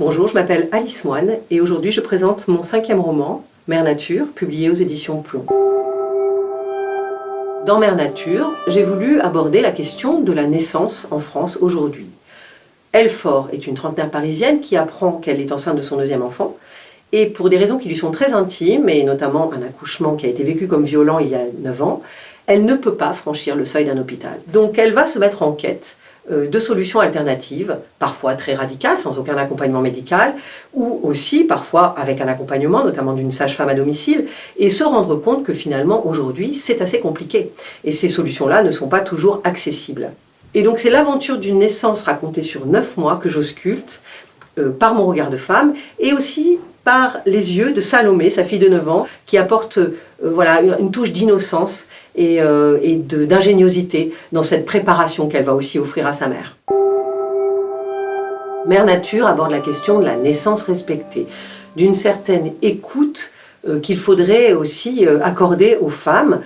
Bonjour, je m'appelle Alice Moine et aujourd'hui je présente mon 5e roman, Mère Nature, publié aux éditions Plomb. Dans Mère Nature, j'ai voulu aborder la question de la naissance en France aujourd'hui. Elle Faure est une trentenaire parisienne qui apprend qu'elle est enceinte de son 2e enfant et pour des raisons qui lui sont très intimes et notamment un accouchement qui a été vécu comme violent il y a 9 ans, elle ne peut pas franchir le seuil d'un hôpital. Donc elle va se mettre en quête de solutions alternatives, parfois très radicales, sans aucun accompagnement médical, ou aussi parfois avec un accompagnement, notamment d'une sage-femme à domicile, et se rendre compte que finalement aujourd'hui c'est assez compliqué, et ces solutions-là ne sont pas toujours accessibles. Et donc c'est l'aventure d'une naissance racontée sur 9 mois que j'ausculte, par mon regard de femme, et aussi par les yeux de Salomé, sa fille de 9 ans, qui apporte une touche d'innocence et d'ingéniosité dans cette préparation qu'elle va aussi offrir à sa mère. Mère Nature aborde la question de la naissance respectée, d'une certaine écoute qu'il faudrait aussi accorder aux femmes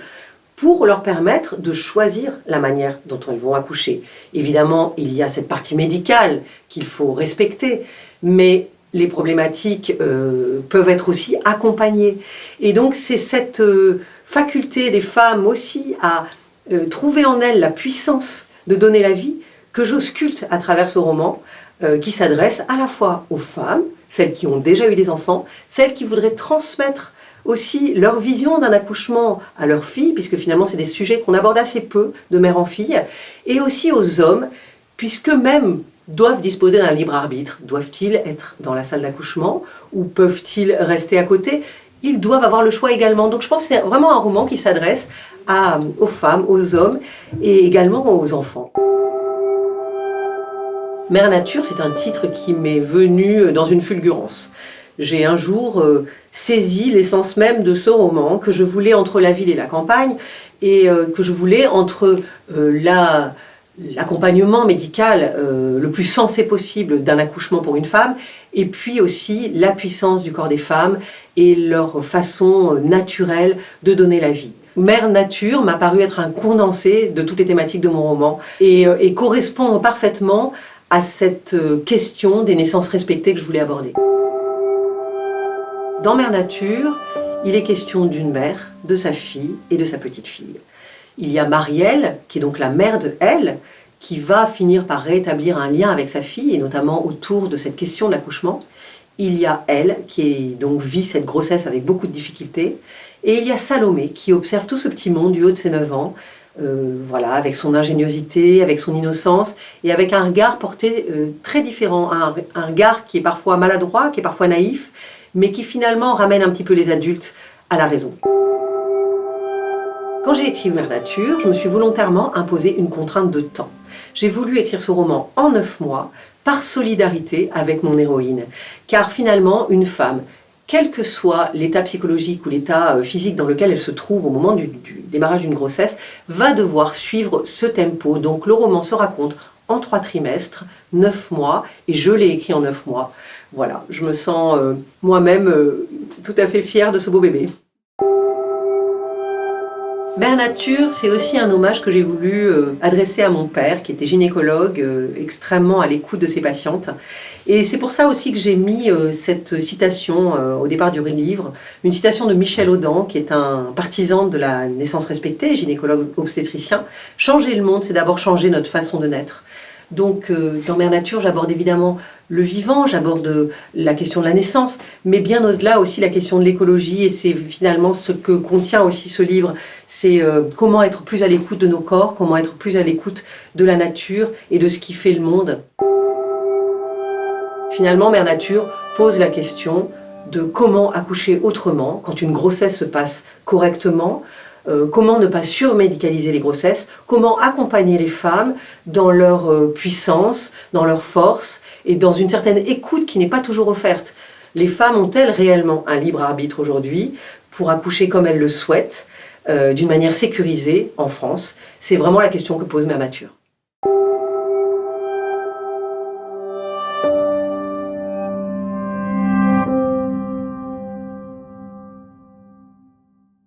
pour leur permettre de choisir la manière dont elles vont accoucher. Évidemment, il y a cette partie médicale qu'il faut respecter, mais les problématiques peuvent être aussi accompagnées. Et donc c'est cette faculté des femmes aussi à trouver en elles la puissance de donner la vie que j'ausculte à travers ce roman qui s'adresse à la fois aux femmes, celles qui ont déjà eu des enfants, celles qui voudraient transmettre aussi leur vision d'un accouchement à leurs filles, puisque finalement c'est des sujets qu'on aborde assez peu de mère en fille, et aussi aux hommes, puisque même doivent disposer d'un libre arbitre. Doivent-ils être dans la salle d'accouchement ou peuvent-ils rester à côté? Ils doivent avoir le choix également. Donc je pense que c'est vraiment un roman qui s'adresse aux femmes, aux hommes et également aux enfants. Mère Nature, c'est un titre qui m'est venu dans une fulgurance. J'ai un jour saisi l'essence même de ce roman que je voulais entre la ville et la campagne et que je voulais entre l'accompagnement médical le plus sensé possible d'un accouchement pour une femme et puis aussi la puissance du corps des femmes et leur façon naturelle de donner la vie. Mère Nature m'a paru être un condensé de toutes les thématiques de mon roman et correspondre parfaitement à cette question des naissances respectées que je voulais aborder. Dans Mère Nature, il est question d'une mère, de sa fille et de sa petite-fille. Il y a Marielle, qui est donc la mère de Elle, qui va finir par rétablir un lien avec sa fille, et notamment autour de cette question de l'accouchement. Il y a Elle, qui donc vit cette grossesse avec beaucoup de difficultés. Et il y a Salomé, qui observe tout ce petit monde du haut de ses 9 ans, avec son ingéniosité, avec son innocence, et avec un regard porté très différent. Un regard qui est parfois maladroit, qui est parfois naïf, mais qui finalement ramène un petit peu les adultes à la raison. Quand j'ai écrit Mère Nature, je me suis volontairement imposé une contrainte de temps. J'ai voulu écrire ce roman en 9 mois, par solidarité avec mon héroïne. Car finalement, une femme, quel que soit l'état psychologique ou l'état physique dans lequel elle se trouve au moment du démarrage d'une grossesse, va devoir suivre ce tempo. Donc le roman se raconte en 3 trimestres, 9 mois, et je l'ai écrit en 9 mois. Voilà, je me sens moi-même tout à fait fière de ce beau bébé. Mère Nature, c'est aussi un hommage que j'ai voulu adresser à mon père, qui était gynécologue, extrêmement à l'écoute de ses patientes. Et c'est pour ça aussi que j'ai mis cette citation au départ du livre, une citation de Michel Audin, qui est un partisan de la naissance respectée, gynécologue obstétricien. Changer le monde, c'est d'abord changer notre façon de naître. Donc dans Mère Nature, j'aborde évidemment le vivant, j'aborde la question de la naissance, mais bien au-delà aussi la question de l'écologie, et c'est finalement ce que contient aussi ce livre, c'est comment être plus à l'écoute de nos corps, comment être plus à l'écoute de la nature et de ce qui fait le monde. Finalement, Mère Nature pose la question de comment accoucher autrement quand une grossesse se passe correctement, comment ne pas surmédicaliser les grossesses, comment accompagner les femmes dans leur puissance, dans leur force et dans une certaine écoute qui n'est pas toujours offerte. Les femmes ont-elles réellement un libre arbitre aujourd'hui pour accoucher comme elles le souhaitent, d'une manière sécurisée en France? C'est vraiment la question que pose Mère Nature.